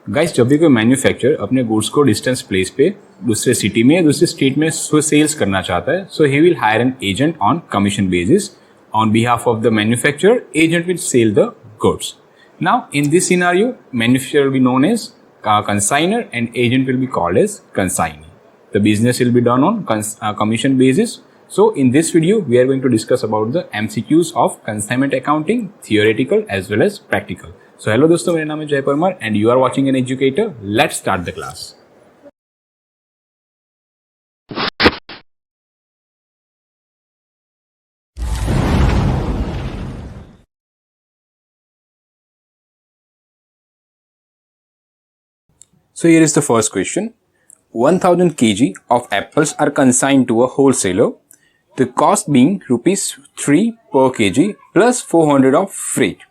Guys, जब भी कोई मैन्युफैक्चरर अपने गुड्स को डिस्टेंस प्लेस पे दूसरे सिटी में या दूसरे स्टेट में सेल्स करना चाहता है, so he will hire an agent on commission basis on behalf of the manufacturer. Agent will sell the goods. Now in this scenario, manufacturer will be known as consignor and agent will be called as consignee. The business will be done on commission basis. So in this video we are going to discuss about the MCQs of consignment accounting, theoretical as well as practical. So hello दोस्तों, मेरा नाम है जय Parmar and you are watching an educator. Let's start the class. So here is the first question. 1000 kg of apples are consigned to a wholesaler, the cost being rupees 3 per kg plus 400 of freight.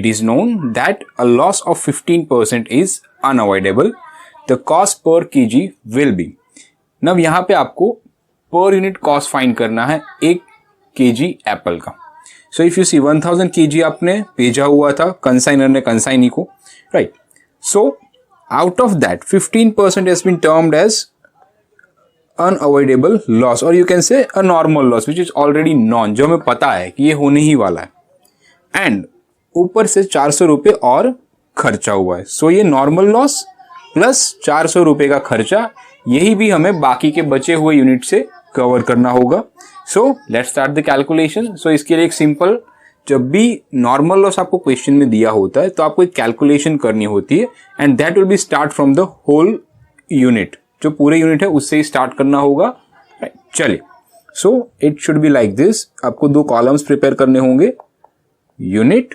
It is known that a loss of 15% is unavoidable. The cost per kg will be. Now यहाँ पे आपको per unit cost find करना है एक kg Apple का. So if you see 1000 kg आपने भेजा हुआ था कंसाइनर ने कंसाइनी को, right? So out of that 15% has been termed as unavoidable loss, or you can say a normal loss which is already known, जो हमें पता है कि ये होने ही वाला है. एंड ऊपर से 400 रुपये और खर्चा हुआ है. सो ये नॉर्मल लॉस प्लस 400 रुपये का खर्चा, यही भी हमें बाकी के बचे हुए यूनिट से कवर करना होगा. So let's start the calculation. So इसके लिए एक सिंपल, जब भी नॉर्मल लॉस आपको क्वेश्चन में दिया होता है तो आपको एक कैलकुलेशन करनी होती है and that will be start from the whole unit. जो पूरे यूनिट है उससे ही स्टार्ट करना होगा. चलिए, so it should be like this. आपको दो कॉलम्स प्रिपेयर करने होंगे, unit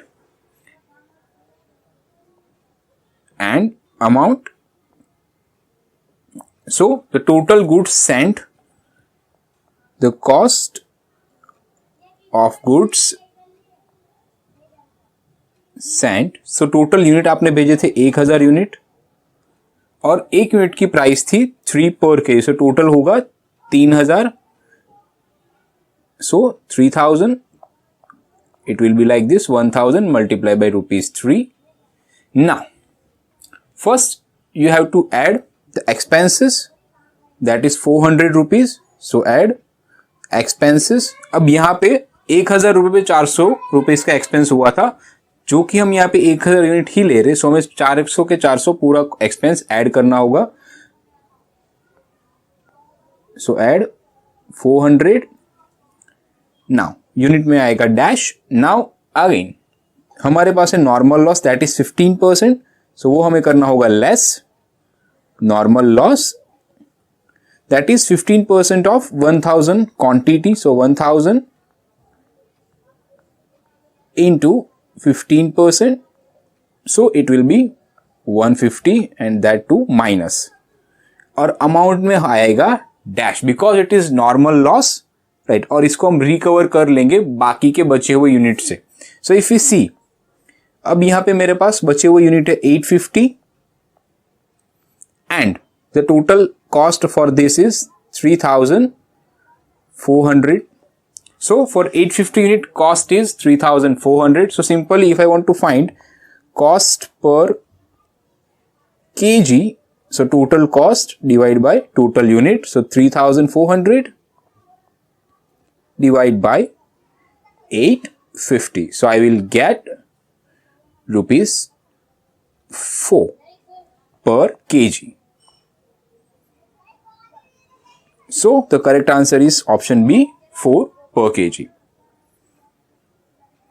and amount. So the total goods Saint, the cost of goods Saint. So total unit आपने भेजे थे 1000 यूनिट और एक यूनिट की प्राइस थी 3 पर के. सो टोटल होगा 3000. सो 3000, it will be like this, 1000 multiplied by rupees 3. Now first you have to add the expenses, that is 400 rupees. So add expenses. अब यहाँ पे 1000 रुपये पे 400 रुपये इसका एक्सपेंस हुआ था, जो कि हम यहाँ पे 1000 यूनिट ही ले रहे. सो हमें 400 के 400 पूरा एक्सपेंस ऐड करना होगा. सो ऐड 400. नाउ यूनिट में आएगा डैश. नाउ अगेन हमारे पास है नॉर्मल लॉस, दैट इज 15%. सो वो हमें करना होगा less normal loss, that is 15% of 1000 quantity. So 1000 into 15%. So it will be 150 and that too minus. और अमाउंट में आएगा dash because it is normal loss, right. और इसको हम रिकवर कर लेंगे बाकी के बचे हुए यूनिट से. सो इफ यू सी, अब यहां पे मेरे पास बचे हुए यूनिट है 850 and the total cost for this is 3400. So for 850 unit cost is 3400. So simply if I want to find cost per kg, so total cost divided by total unit. So 3400 divided by 850. So I will get rupees 4 per kg. So the correct answer is option B, 4 per kg.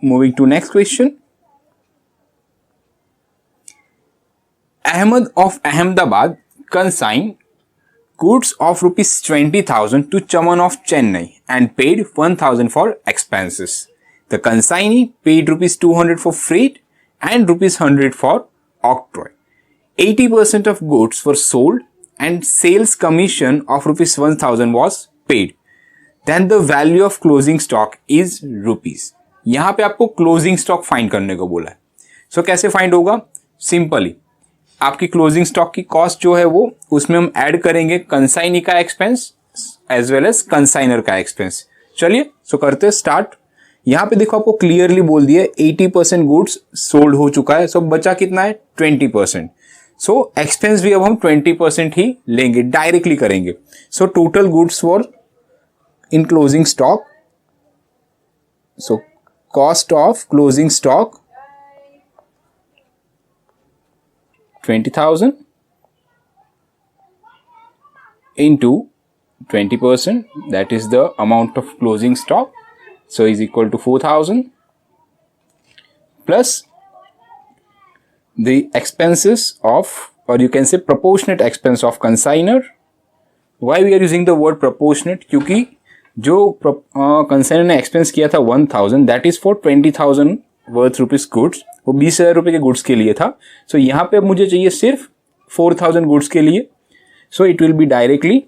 Moving to next question. Ahmed of Ahmedabad consigned goods of rupees 20,000 to Chaman of Chennai and paid 1,000 for expenses. The consignee paid rupees 200 for freight and rupees 100 for octroi. 80% of goods were sold and sales commission of rupees 1,000 was paid. Then the value of closing stock is rupees. यहां पे आपको closing stock find करने को बोला है. सो कैसे find होगा? Simply आपकी क्लोजिंग स्टॉक की कॉस्ट जो है वो, उसमें हम ऐड करेंगे कंसाइनी का expense as well as consignor का एक्सपेंस. चलिए सो करते स्टार्ट. यहां पे देखो आपको क्लियरली बोल दिया 80% गुड्स सोल्ड हो चुका है. सो बचा कितना है? 20%. सो एक्सपेंस भी अब हम 20% ही लेंगे, डायरेक्टली करेंगे. So total goods for in closing stock, so cost of closing stock 20,000 into 20%, that is the amount of closing stock, so is equal to 4,000 plus the expenses of, or you can say proportionate expense of consignor. Why we are using the word proportionate? क्योंकि जो consignor ने expense किया था 1,000, that is for 20,000 worth rupees goods, वो 20,000 रुपए के goods के लिए था. सो यहाँ पे अब मुझे चाहिए सिर्फ 4,000 गुड्स के लिए. सो इट विल बी डायरेक्टली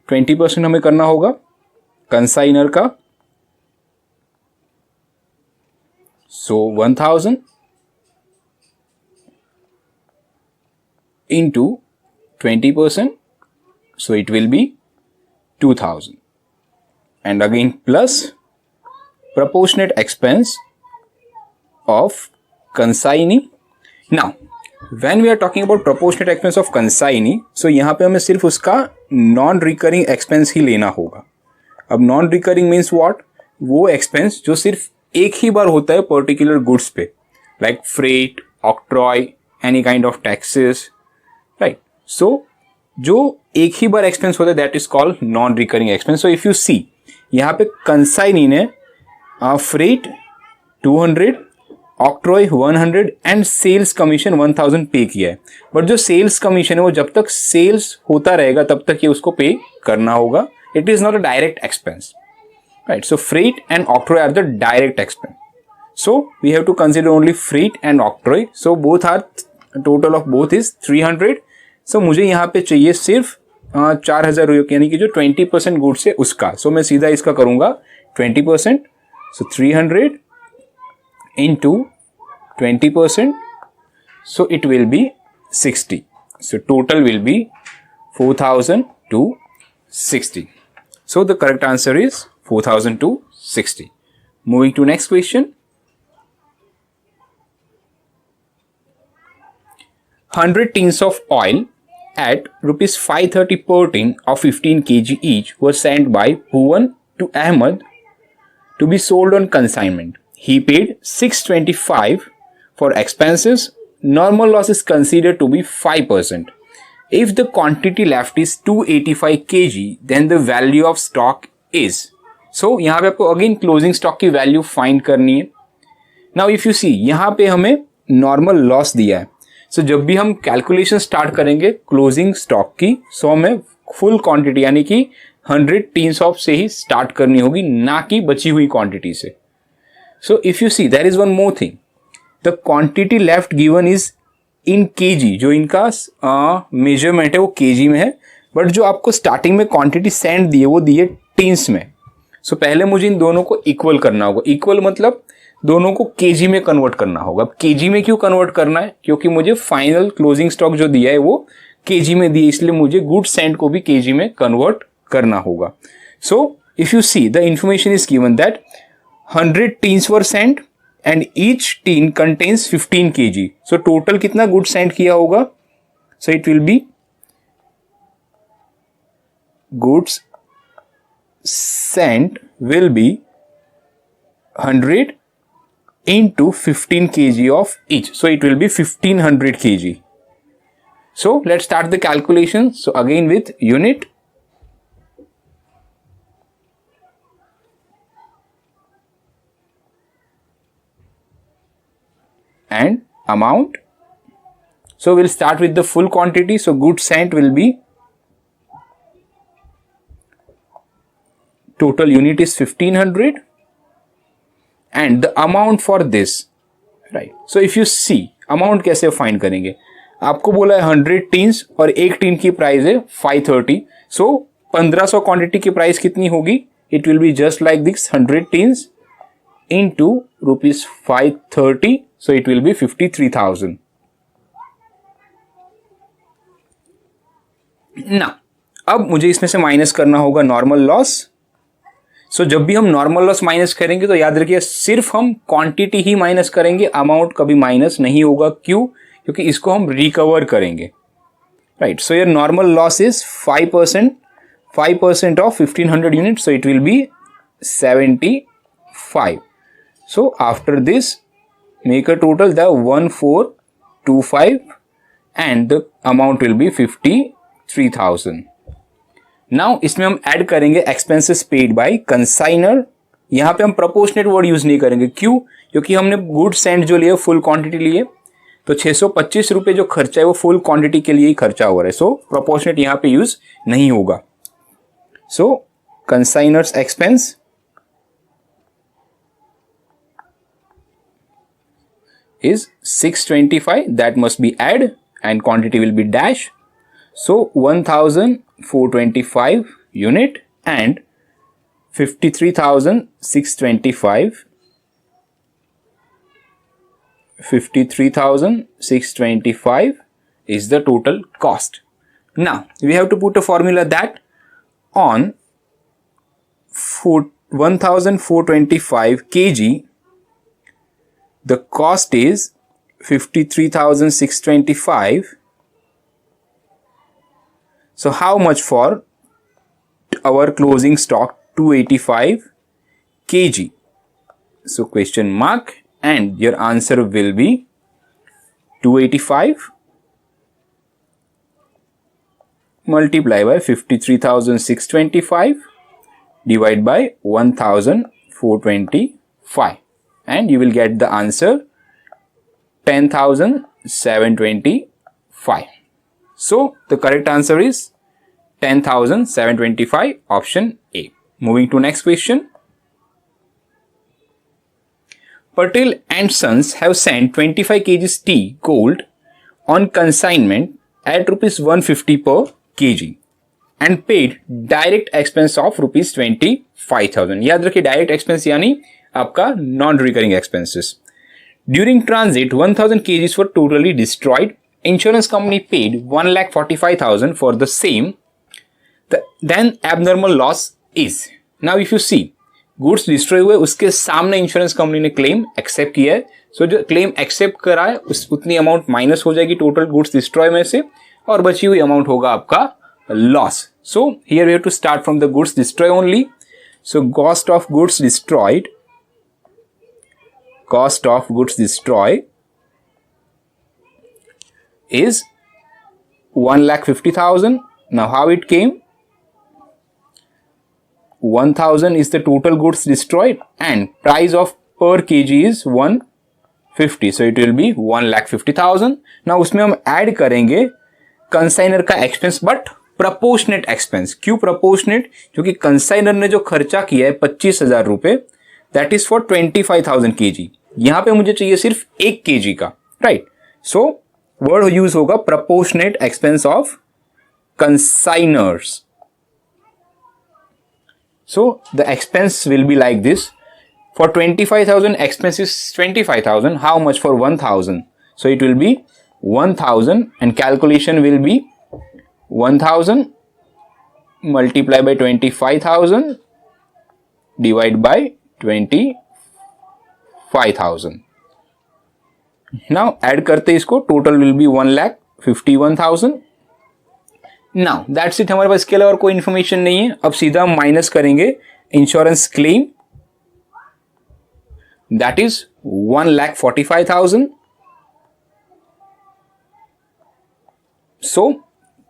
20% हमें करना होगा कंसाइनर का. सो 1,000 into 20%, so it will be 2,000, and again plus proportionate expense of consignee. Now when we are talking about proportionate expense of consignee, so यहाँ पे हमें सिर्फ उसका नॉन रिकरिंग एक्सपेंस ही लेना होगा. अब नॉन रिकरिंग मीन्स व्हाट? वो एक्सपेंस जो सिर्फ एक ही बार होता है पर्टिकुलर गुड्स पे, like freight, octroi, any kind of taxes, right. So जो एक ही बार एक्सपेंस होता है that is called non recurring expense. So if you see यहाँ पे कंसाइनी ने freight 200, octroi 100 and sales commission 1,000 पे किया है. बट जो सेल्स कमीशन है वो जब तक सेल्स होता रहेगा तब तक ये उसको पे करना होगा. It is not a direct expense, right. So freight and octroi are the direct expense. So we have to consider only freight and octroi. So both are, total of both is 300. So मुझे यहाँ पे चाहिए सिर्फ 4,000 रुपये, यानी कि जो 20% goods है उसका. सो मैं सीधा इसका करूंगा 20%. सो 300 into 20%, so it will be 60. So total will be 4,000 to 60. So the correct answer is 4,000 to 60. Moving to next question. 100 tins of oil at rupees 530 per tin of 15 kg each were sent by Bhuvan to Ahmed to be sold on consignment. He paid 625 for expenses. Normal loss is considered to be 5%. If the quantity left is 285 kg, then the value of stock is. So यहाँ पे आपको again closing stock की value find करनी है. Now if you see यहाँ पे हमें normal loss दिया है. सो जब भी हम कैलकुलेशन स्टार्ट करेंगे क्लोजिंग स्टॉक की, सो हमें फुल क्वांटिटी यानी कि 100 टीन्स ऑफ से ही स्टार्ट करनी होगी, ना कि बची हुई क्वांटिटी से. So if you see, there is one more thing. The quantity left given is in kg. जो इनका मेजरमेंट है वो kg में है, बट जो आपको स्टार्टिंग में क्वांटिटी सेंड दी है वो दी है टीन्स में. सो पहले मुझे इन दोनों को इक्वल करना होगा. इक्वल मतलब दोनों को kg में कन्वर्ट करना होगा. अब kg में क्यों कन्वर्ट करना है? क्योंकि मुझे फाइनल क्लोजिंग स्टॉक जो दिया है वो kg में दिया, इसलिए मुझे गुड सेंड को भी kg में कन्वर्ट करना होगा. सो if you see the information is given that 100 teens were sent and each tin contains 15 kg. So total कितना गुड सेंड किया होगा? सो it will B goods Saint will be 100 into 15 kg of each. So it will be 1500 kg. So let's start the calculation. So again with unit. And amount. So we'll start with the full quantity. So goods sent will be, total unit is 1500 and the amount for this, right? So if you see amount कैसे find करेंगे, आपको बोला है 100 teens और एक tin की price है 530. सो 1500 quantity की प्राइस कितनी होगी? It will be just like this 100 teens into rupees 530. So it will be 53,000. ना अब मुझे इसमें से माइनस करना होगा नॉर्मल लॉस. सो जब भी हम नॉर्मल लॉस माइनस करेंगे तो याद रखिए सिर्फ हम क्वांटिटी ही माइनस करेंगे, अमाउंट कभी माइनस नहीं होगा. क्यों? क्योंकि इसको हम रिकवर करेंगे, right. So your normal loss is 5% of 1500 unit, so it will B 75. So after this, make a total the 1425 and the amount will be 53,000. Now इसमें हम ऐड करेंगे एक्सपेंसेस पेड बाय कंसाइनर. यहाँ पे हम proportionate word use नहीं करेंगे. क्यों? क्योंकि हमने गुड सेंड जो लिए फुल क्वांटिटी लिए, तो 625 रुपये जो खर्चा है वो फुल क्वांटिटी के लिए ही खर्चा हो रहा है. सो प्रोपोर्शनेट यहाँ पे यूज नहीं होगा. सो consignor's expense is 625, that must be add and quantity will be dash. So 1425 unit and 53,625 is the total cost. Now we have to put a formula that on 1425 kg the cost is 53,625. So how much for our closing stock? 285 kg. So question mark, and your answer will be 285 multiply by 53,625 divide by 1,425. And you will get the answer 10,725. So the correct answer is 10,725, option A. Moving to next question. Patel and Sons have sent 25 kg tea gold on consignment at rupees 150 per kg and paid direct expense of rupees 25,000. याद रखिए direct expense यानी आपका non recurring expenses. During transit 1000 kgs were totally destroyed. Insurance company paid 1,45,000 for the same. Then abnormal loss is. Now if you see, goods destroy हुए, उसके सामने insurance company ने claim accept किया है. सो जो claim accept करा है उतनी अमाउंट माइनस हो जाएगी टोटल गुड्स डिस्ट्रॉय में से, और बची हुई अमाउंट होगा आपका loss. So here we have to start from the goods destroy only. So cost of goods destroyed, cost of goods destroyed is 1,50,000. Now how it came? 1,000 is the total goods destroyed and price of per kg is 150. So it will be 1,50,000. Now उसमें हम add करेंगे consignor का expense but proportionate expense. क्यों proportionate? क्योंकि consignor ने जो खर्चा किया है 25,000 रुपए, दैट इज फॉर 25,000 kg. यहां पे मुझे चाहिए सिर्फ 1 kg का, राइट. सो वर्ड यूज होगा proportionate expense of consignors. So the expense will be like this. For 25,000 expense is 25,000. How much for 1,000? So it will be 1,000 and calculation will be 1,000 multiply by 25,000 divide by 25,000. Now add करते इसको, total will be 1,51,000. Now that's it. हमारे पास इसके अलावा और कोई information नहीं है. अब सीधा हम माइनस करेंगे insurance claim, that is 1,45,000. So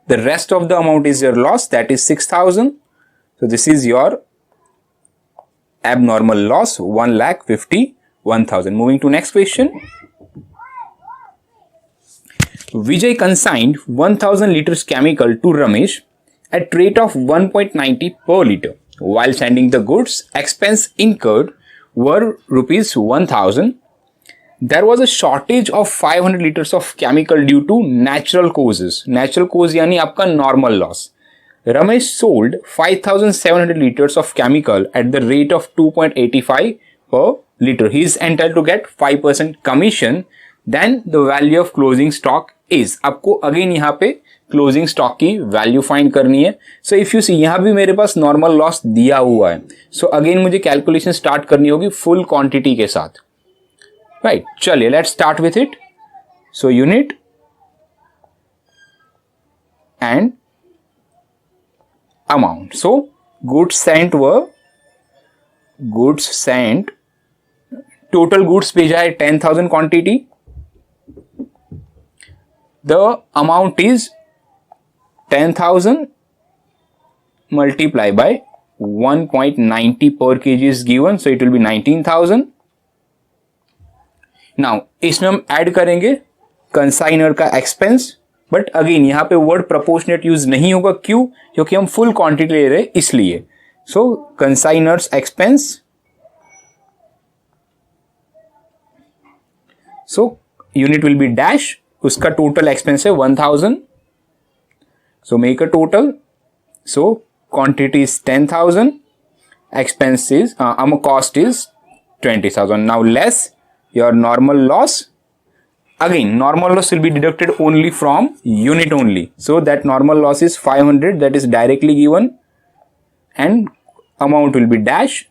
the rest of the amount is your loss, that is 6,000. So this is your abnormal loss, 1,51,000. Moving to next question. Vijay consigned 1,000 liters chemical to Ramesh at rate of 1.90 per liter. While sending the goods, expense incurred were rupees 1,000. There was a shortage of 500 liters of chemical due to natural causes. Natural cause यानी आपका normal loss. Ramesh sold 5,700 liters of chemical at the rate of 2.85 per liter. He is entitled to get 5% commission. Then the value of closing stock is. आपको again यहाँ पे closing stock की value find करनी है. सो if you see यहाँ भी मेरे पास normal loss दिया हुआ है. सो अगेन मुझे कैलकुलेशन स्टार्ट करनी होगी फुल क्वांटिटी के साथ, राइट. चलिए let's start with it. So unit and amount. So goods sent total goods भेजा है 10,000 quantity. The amount is 10,000 multiplied by 1.90 per kg is given, so it will be 19,000. Now इसमें हम add करेंगे consignor का expense, but again यहां पे word proportionate use नहीं होगा. क्यों? क्योंकि हम फुल क्वांटिटी ले रहे हैं इसलिए. So consignor's expense, so unit will be dash, उसका टोटल एक्सपेंस है 1000. So make a total. So quantity is 10,000, expense is cost is 20,000. Now less your normal loss. Again, normal loss will be deducted only from unit only. So that normal loss is 500, that is directly given, and amount will be dash.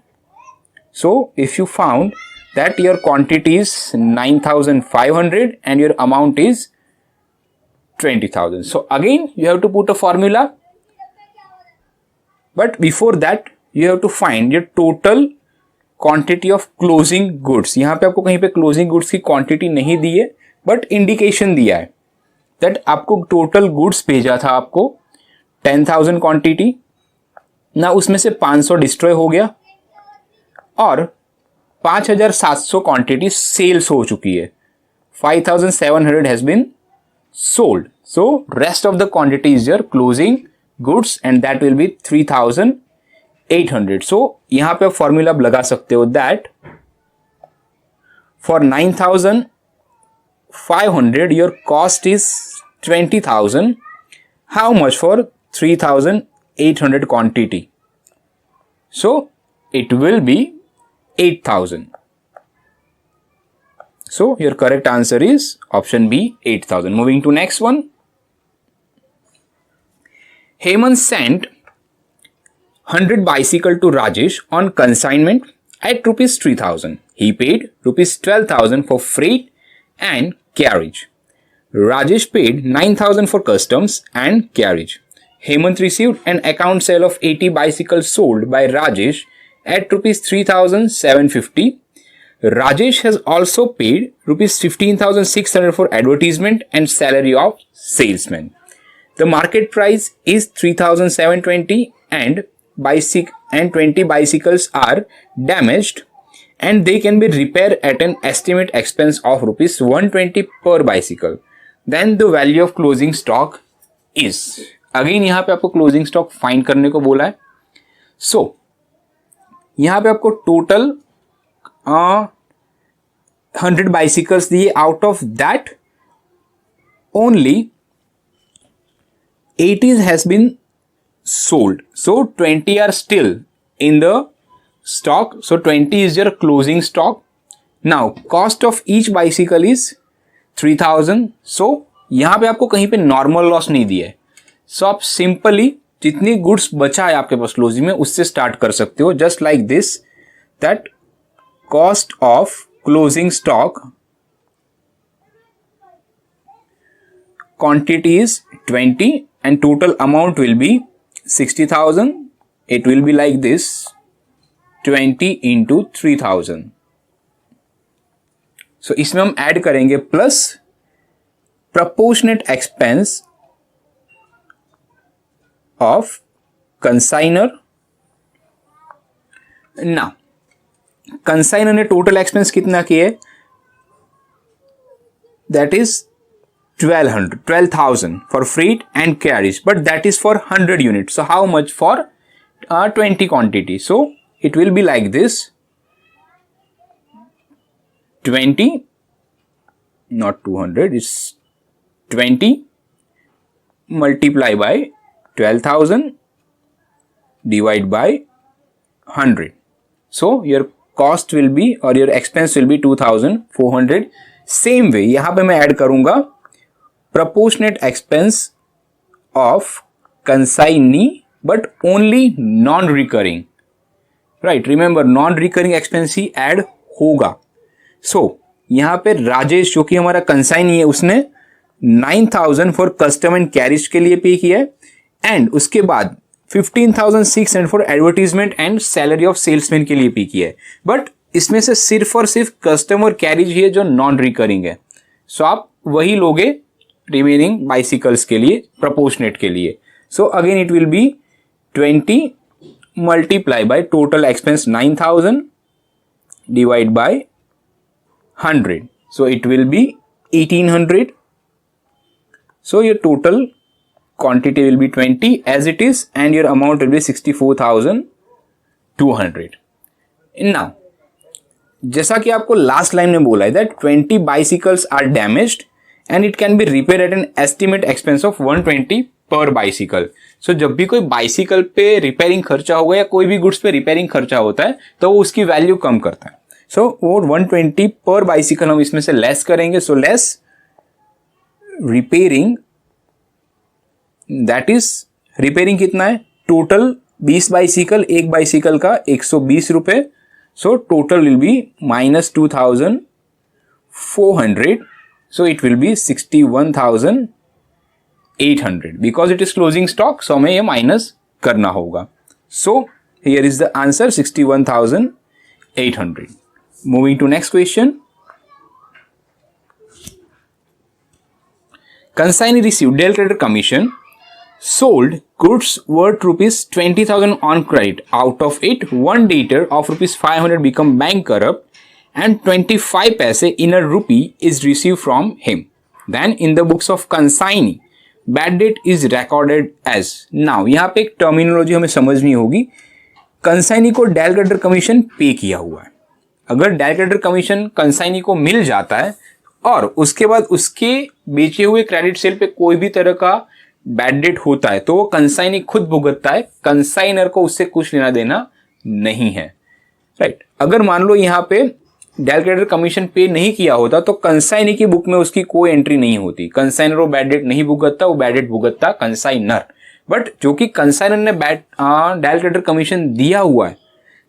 So if you found that your quantity is 9,500 and your amount is 20,000. So again you have to put a formula. But before that you have to find your total quantity of closing goods. यहाँ पे आपको कहीं पे closing goods की quantity नहीं दी है, but indication दिया है दैट आपको टोटल गुड्स भेजा था आपको 10,000 क्वांटिटी ना, उसमें से 500 डिस्ट्रॉय हो गया और 5,700 क्वांटिटी सेल्स हो चुकी है. 5,700 has been sold. So rest of the quantity is your closing goods and that will be 3,800. So यहां पे आप फॉर्मूला लगा सकते हो that for 9,500 your cost is 20,000. How much for 3,800 quantity? So it will be 8,000. So your correct answer is option B, 8,000. Moving to next one. Hemant sent 100 bicycle to Rajesh on consignment at rupees 3,000. He paid rupees 12,000 for freight and carriage. Rajesh paid 9,000 for customs and carriage. Hemant received an account sale of 80 bicycles sold by Rajesh at rupees 3,750. Rajesh has also paid rupees 15,600 for advertisement and salary of salesman. The market price is 3,720 and 20 bicycles are damaged and they can be repaired at an estimate expense of rupees 120 per bicycle. Then the value of closing stock is. Again यहाँ पे आपको closing stock find करने को बोला है. So यहाँ पे आपको total 100 bicycles दिए. Out of that only 80 has been sold. So 20 are still in the stock. So 20 is your closing stock. Now cost of each bicycle is 3,000. So यहां पे आपको कहीं पे नॉर्मल लॉस नहीं दिया है. सो आप सिंपली जितनी गुड्स बचा है आपके पास क्लोजिंग में उससे स्टार्ट कर सकते हो. Just like this that cost of closing stock quantity is 20 and total amount will be 60,000. It will be like this 20 into 3,000. So इसमें हम ऐड करेंगे plus proportionate expense of consignor. Now consignor ने total expense कितना किया है? That is 12,000 for freight and carriage, but that is for 100 units. So how much for 20 quantity? So it will be like this 20, not 200, it's 20 multiply by 12,000 divide by 100. So your cost will be or your expense will be 2,400. Same way यहां पे मैं add करूंगा proportionate expense of consignee but only non-recurring. Right, remember non-recurring expense he add होगा. So यहाँ पे राजेश जो कि हमारा कंसाइनी है उसने 9,000 फॉर कस्टम एंड कैरिज के लिए पे किया है, एंड उसके बाद 15,600 for advertisement and salary of salesman के लिए पे किया है। बट इसमें से सिर्फ और सिर्फ कस्टम और कैरिज ही है जो नॉन रिकरिंग है, सो आप वही लोगे रिमेनिंग बाइसिकल्स के लिए, प्रपोर्शनेट के लिए। So again it will B 20 multiply by total expense 9,000 divide by 100, so it will be 1800. So your total quantity will be 20 as it is, and your amount will be 64,200. Now, जैसा कि आपको last line में बोला है that 20 bicycles are damaged and it can be repaired at an estimate expense of 120 per bicycle. So जब भी कोई bicycle पे रिपेयरिंग खर्चा होगा या कोई भी गुड्स पे रिपेयरिंग खर्चा होता है तो वो उसकी वैल्यू कम करता है। सो वो 120 पर बाइसिकल हम इसमें से लेस करेंगे, so less repairing, that is repairing कितना है, टोटल 20 बाइसिकल, एक बाइसिकल का 120 रुपए, so total will be -2,400, so it will be 61,800 because it is closing stock, so हमें ये माइनस करना होगा। So here is the answer 61,800. Moving to next question. Consignee received Dell Trader commission, sold goods worth rupees 20,000 on credit. Out of it, one debtor of rupees 500 become bankrupt and 25 paise in a rupee is received from him. Then in the books of consignee, bad debt is recorded as. Now यहाँ पे एक terminology हमें समझनी होगी। Consignee को del trader commission pay किया हुआ है। अगर डेल ट्रेडर कमीशन कंसाइनी को मिल जाता है और उसके बाद उसके बेचे हुए क्रेडिट सेल पे कोई भी तरह का बैड डेट होता है तो वो कंसाइनी खुद भुगतता है, कंसाइनर को उससे कुछ लेना देना नहीं है, राइट। अगर मान लो यहाँ पे डेल ट्रेडर कमीशन पे नहीं किया होता तो कंसाइनी की बुक में उसकी कोई एंट्री नहीं होती, कंसाइनर वो बैड डेट नहीं भुगतता, वो बैड डेट भुगतता कंसाइनर। बट जो कि कंसाइनर ने डेल ट्रेडर कमीशन दिया हुआ है,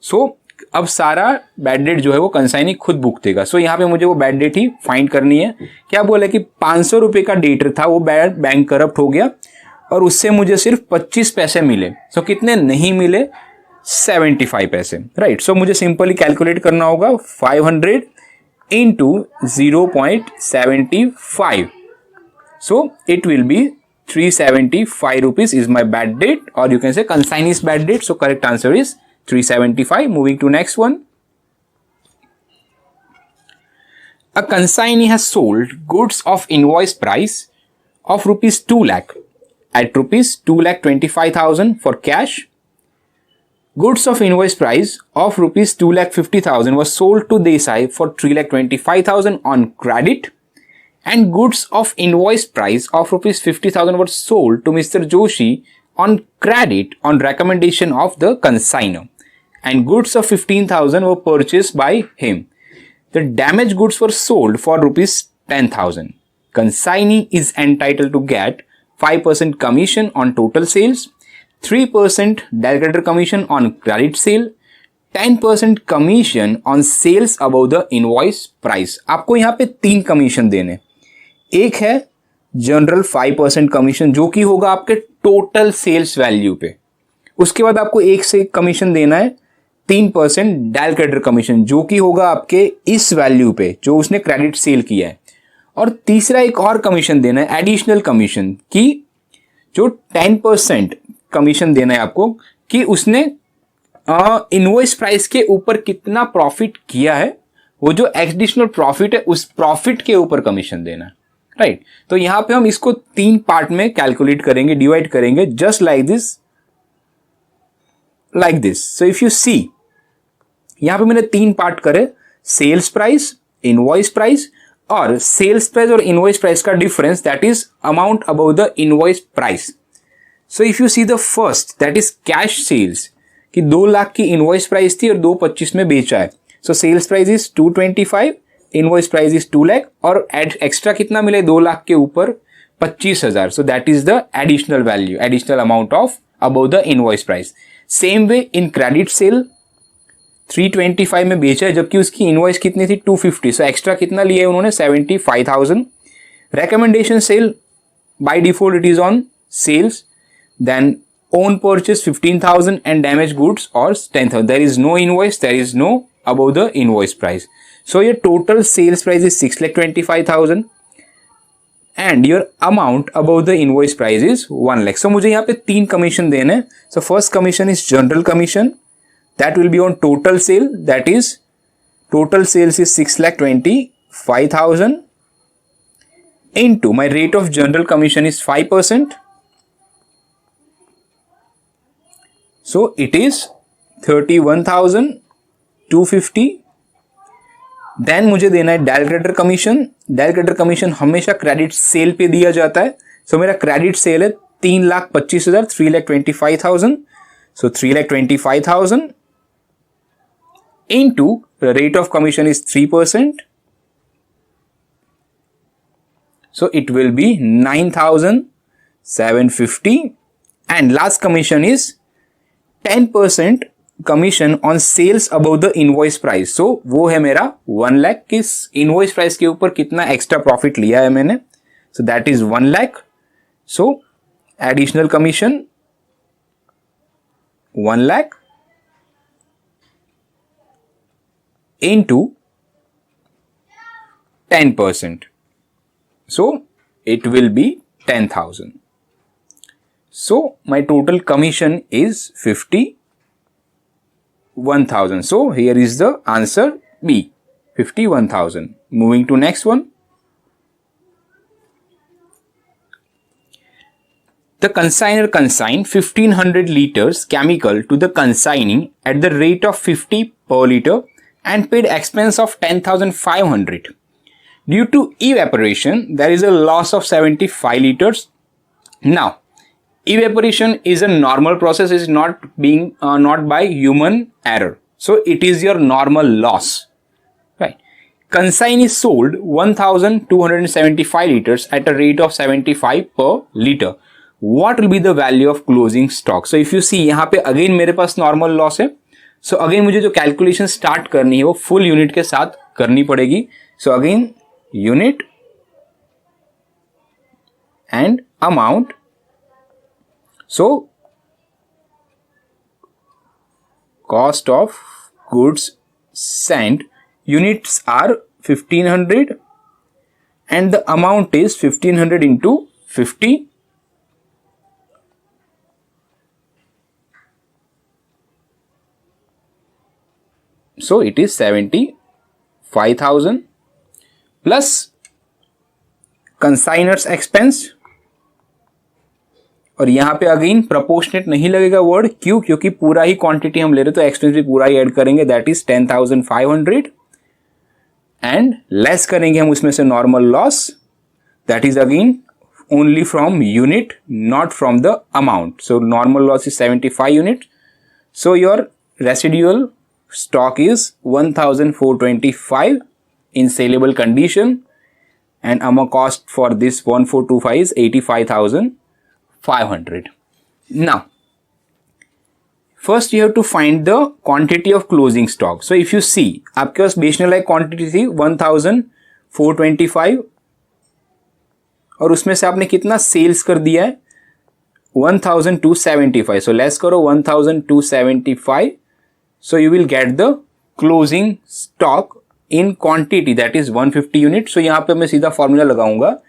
सो अब सारा बैड डेट जो है वो कंसाइनी खुद भुगतेगा। सो यहाँ पे मुझे वो बैड डेट ही फाइंड करनी है। क्या बोला कि 500 रुपए का डेटर था, वो बैंक करप्ट हो गया और उससे मुझे सिर्फ 25 पैसे मिले। सो कितने नहीं मिले, 75 पैसे, राइट। सो मुझे सिंपली कैलकुलेट करना होगा 500 into 0.75, so it will B 375 rupees is my bad debt, or you can say consignee's bad debt. So correct answer is 375. Moving to next one. A consignee has sold goods of invoice price of rupees 2 lakh at rupees 2,25,000 for cash. Goods of invoice price of rupees 2,50,000 was sold to Desai for 3,25,000 on credit, and goods of invoice price of rupees 50,000 were sold to Mr. Joshi on credit on recommendation of the consignor, and goods of 15,000 were purchased by him. The damaged goods were sold for rupees 10,000. Consignee is entitled to get 5% commission on total sales, 3% delegator commission on credit sale, 10% commission on sales above the invoice price. आपको यहाँ पे 3 commission देने, एक है general 5% commission जो कि होगा आपके टोटल सेल्स वैल्यू पे, उसके बाद आपको एक से कमीशन देना है 3% डेल क्रेडिटर कमीशन जो कि होगा आपके इस वैल्यू पे जो उसने क्रेडिट सेल किया है, और तीसरा एक और कमीशन देना है एडिशनल कमीशन की जो 10% कमीशन देना है आपको कि उसने इनवॉइस प्राइस के ऊपर कितना प्रॉफिट किया है, वो जो एडिशनल प्रॉफिट है उस प्रॉफिट के ऊपर कमीशन देना है, राइट। तो यहां पे हम इसको 3 पार्ट में कैलकुलेट करेंगे, डिवाइड करेंगे, just like this. So if you see यहां पे मैंने 3 पार्ट करे, सेल्स प्राइस, इनवॉइस प्राइस, और सेल्स प्राइस और इनवॉइस प्राइस का difference that is amount about the invoice price. So if you see the first that is cash sales कि 2 लाख की invoice price थी और 225 में बेचा है, so sales price is 225, invoice price is 2 lakh, और एक्स्ट्रा कितना मिले 2 लाख के ऊपर 25,000, so that is the additional value, additional amount of about the invoice price. Same way in credit sale 325 में बेचा है जबकि उसकी इनवॉइस कितनी थी 250, सो एक्स्ट्रा कितना लिया है उन्होंने 75,000, Recommendation sale, by default it is on sales. Then own purchase 15,000 and damaged goods or 10,000. There is no invoice, there is no above the invoice price. So your total sales price is 6,25,000 and your amount above the invoice price is 1 lakh. So मुझे यहाँ पे 3 commission देने हैं. So first commission is general commission, that will be on total sale, that is total sales is 6,25,000 into my rate of general commission is 5%. So it is 31,250. Then मुझे देना है dial creditor commission. Dial creditor commission हमेशा credit sale पे दिया जाता है. सो मेरा credit sale है 3,25,000, 3,25,000. सो 3,25,000 into the rate of commission is 3%. So it will be 9,750 and last commission is 10% commission on sales about the invoice price. So वो है मेरा 1 लाख. किस इनवॉइस प्राइस के ऊपर कितना एक्स्ट्रा प्रॉफिट लिया है मैंने, सो that is 1 lakh. So additional commission 1 lakh into 10%. So it will be 10,000. So my total commission is 51,000. So here is the answer B, 51,000. Moving to next one. The consignor consigned 1500 liters chemical to the consignee at the rate of 50 per liter and paid expense of 10,500. Due to evaporation, there is a loss of 75 liters. Now, evaporation is a normal process, is not by human error. So it is your normal loss, right? Consignee sold 1,275 liters at a rate of 75 per liter. What will be the value of closing stock? So if you see यहाँ पे again मेरे पास normal loss है. So again मुझे जो calculation start करनी है वो full unit के साथ करनी पड़ेगी. So again unit and amount. So cost of goods sent, units are 1500 and the amount is 1500 into 50. So it is 75,000 plus consignor's expense. और यहां पे अगेन प्रोपोर्शनेट नहीं लगेगा वर्ड, क्यों? क्योंकि पूरा ही क्वांटिटी हम ले रहे तो एक्सपेंस भी पूरा ही ऐड करेंगे, दैट इज 10,500 एंड लेस करेंगे हम उसमें से normal loss, that is again only from unit not from the amount. So normal loss is 75 unit. So your residual stock is 1,425 in saleable condition and amount cost for this 1,425 is 85,500. Now first you have to find the quantity of closing stock. So if you see आपके पास बेचने लायक quantity थी 1,425 और उसमें से आपने कितना sales कर दिया है 1,275. So लेस करो 1,275. So you will get the closing stock in quantity, that is 150 units. So यहाँ पे मैं सीधा फॉर्मूला लगाऊंगा.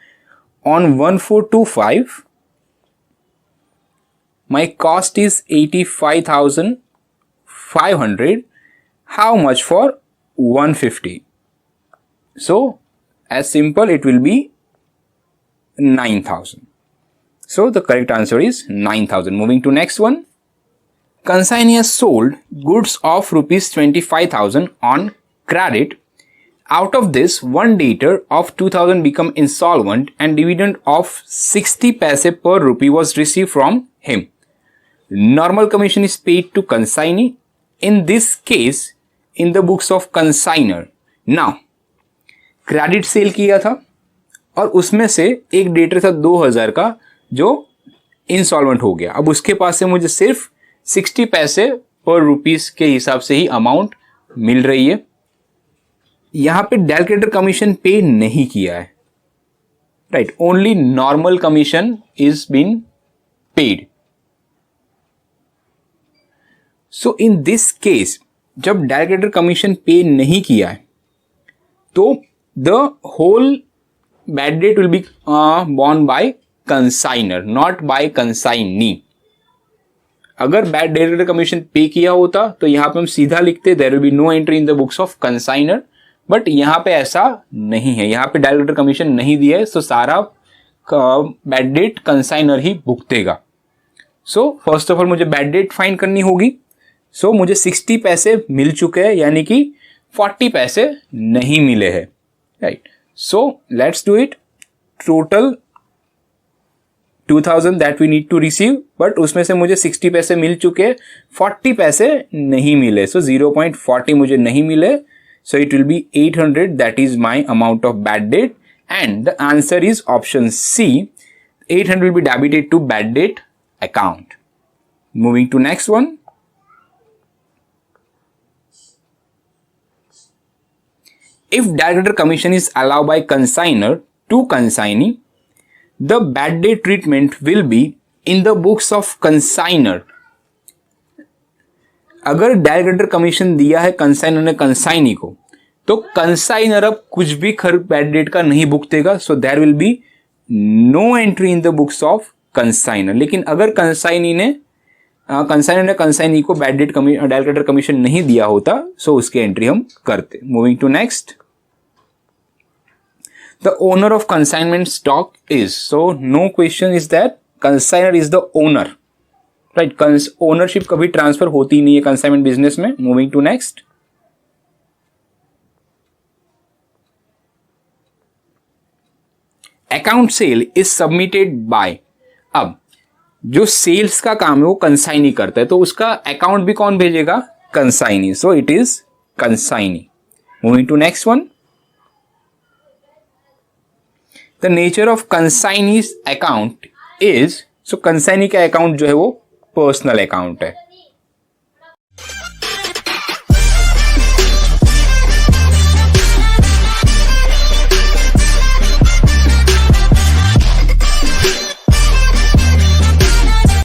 On 1,425 my cost is 85,500. How much for 150? So as simple it will be 9,000. So the correct answer is 9,000. Moving to next one. Consignee has sold goods of rupees 25,000 on credit. Out of this, one debtor of 2,000 become insolvent and dividend of 60 paise per rupee was received from him. Normal commission is paid to consignee. In this case, in the books of consignor. Now, credit sale किया था और उसमें से एक debtor था 2,000 का जो insolvent हो गया. अब उसके पास से मुझे सिर्फ 60 पैसे पर रुपीस के हिसाब से ही अमाउंट मिल रही है. यहां पे डायल क्रेडिटर कमीशन पे नहीं किया है. Right, only normal commission is been paid. So in this case जब डायरेक्ट क्रेडिटर कमीशन पे नहीं किया है तो the whole bad debt will be borne by consignor, not by consignee. अगर bad debt commission pay किया होता तो यहां पे हम सीधा लिखते there will be no entry in the books of consignor, but यहां पे ऐसा नहीं है, यहां पे डायरेक्ट कमीशन नहीं दिया है, सो सारा बैड डेट कंसाइनर ही भुगतेगा. सो फर्स्ट ऑफ ऑल मुझे बैड डेट फाइंड करनी होगी. सो मुझे 60 पैसे मिल चुके हैं, यानी कि 40 पैसे नहीं मिले हैं. Right, so let's do it. Total 2000 that we need to receive, but उसमें से मुझे 60 पैसे मिल चुके, 40 पैसे नहीं मिले. सो 0.40 मुझे नहीं मिले. So it will be 800, that is my amount of bad debt, and the answer is option C. 800 will be debited to bad debt account. Moving to next one. If direct debtor commission is allowed by consignor to consignee, the bad debt treatment will be in the books of consignor. अगर direct creditor commission दिया है consignor ने consignee को, तो consignor अब कुछ भी खर्च बैड डेट का नहीं भुगतेगा. So there will be no entry in the books of consignor. लेकिन अगर कंसाइनर ने कंसाइनी को bad debt del creditor commission नहीं दिया होता, सो उसकी एंट्री हम करते. Moving to next. The owner of consignment stock is, so no question is that consignor is the owner, right? Ownership कभी ट्रांसफर होती नहीं है consignment business में. Moving to next. Account sale is submitted by. अब जो sales का काम है वो कंसाइनी करता है, तो उसका अकाउंट भी कौन भेजेगा? Consignee. So it is consignee. Moving to next one. The nature of consignee's account is, so consignee का अकाउंट जो है वो पर्सनल अकाउंट है.